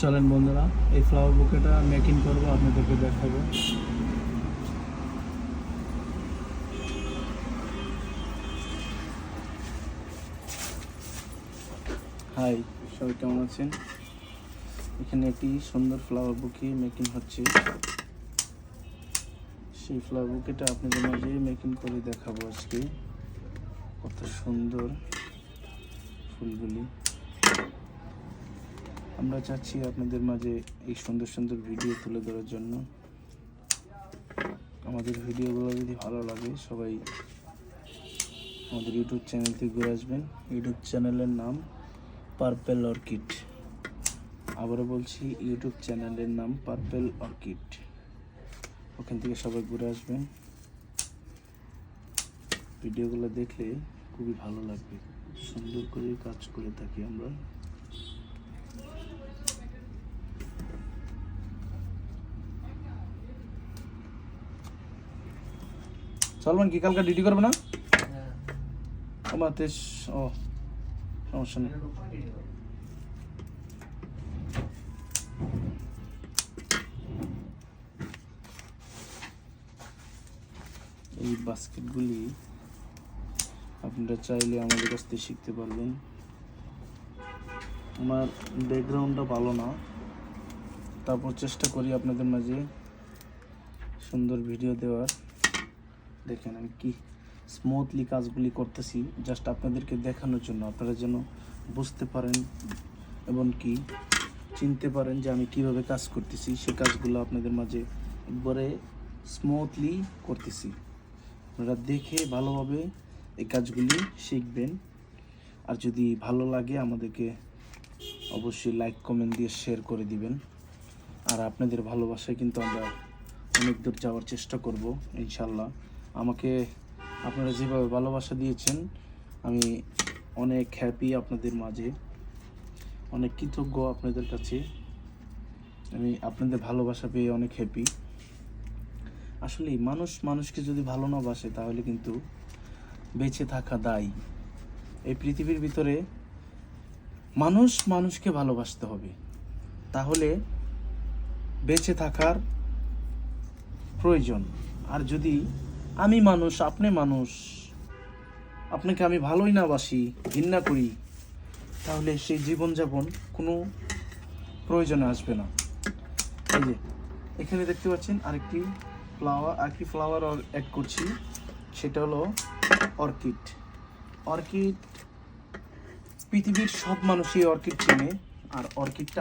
চলেন বন্ধুরা, এই ফ্লাওয়ার বুকেটা মেকিং করবো, আপনাদেরকে দেখাবো। হাই, সবাই কেমন আছেন? এখানে একটি সুন্দর ফ্লাওয়ার বুকে মেকিং হচ্ছে। সেই ফ্লাওয়ার বুকেটা আপনাদের মাঝে মেকিং করে দেখাবো আজকে। কত সুন্দর ফুলগুলি। আমরা চাচ্ছি আপনাদের মাঝে এই সুন্দর সুন্দর ভিডিও তুলে ধরার জন্য। আমাদের ভিডিওগুলো যদি ভালো লাগে, সবাই আমাদের ইউটিউব চ্যানেলতে ঘুরে আসবেন। ইউটিউব চ্যানেলের নাম পার্পেল অর্কিড। আবারও বলছি, ইউটিউব চ্যানেলের নাম পার্পেল অর্কিড। ওখান থেকে সবাই ঘুরে আসবেন। ভিডিওগুলো দেখলে খুবই ভালো লাগবে। সুন্দর করে কাজ করে থাকি আমরা। সালমান কি কালকে ডিউটি করবে না? আমার তেজ ও সমস্যা নেই। এই বাস্কেটগুলি আপনারা চাইলে আমাদের কাছ থেকে শিখতে পারবেন। আমার ব্যাকগ্রাউন্ডটা ভালো না, তারপর চেষ্টা করি আপনাদের মাঝে সুন্দর ভিডিও দেওয়ার। দেখেন আমি কি স্মুথলি কাজগুলি করতেছি, জাস্ট আপনাদেরকে দেখানোর জন্য, আপনারা যেন বুঝতে পারেন এবং কি চিনতে পারেন যে আমি কিভাবে কাজ করতেছি। সেই কাজগুলো আপনাদের মাঝে একবারে স্মুথলি করতেছি। আপনারা দেখে ভালোভাবে এই কাজগুলি শিখবেন। আর যদি ভালো লাগে আমাদেরকে অবশ্যই লাইক কমেন্ট দিয়ে শেয়ার করে দিবেন। আর আপনাদের ভালোবাসায় কিন্তু আমরা অনেক দূর যাওয়ার চেষ্টা করব ইনশাল্লাহ। আমাকে আপনারা যেভাবে ভালোবাসা দিয়েছেন, আমি অনেক হ্যাপি আপনাদের মাঝে, অনেক কৃতজ্ঞ আপনাদের কাছে। আমি আপনাদের ভালোবাসা পেয়ে অনেক হ্যাপি। আসলে মানুষকে যদি ভালো না বাসে, তাহলে কিন্তু বেঁচে থাকা দায়। এই পৃথিবীর ভিতরে মানুষকে ভালোবাসতে হবে, তাহলে বেঁচে থাকার প্রয়োজন। আর যদি আমি মানুষ, আপনি মানুষ, আপনাকে আমি ভালোই না বাসি, ঘৃণা করি, তাহলে সেই জীবনযাপন কোনো প্রয়োজনে আসবে না। এই যে এখানে দেখতে পাচ্ছেন আরেকটি ফ্লাওয়ার অ্যাড করছি, সেটা হলো অর্কিড। পৃথিবীর সব মানুষই অর্কিড চেনে। আর অর্কিডটা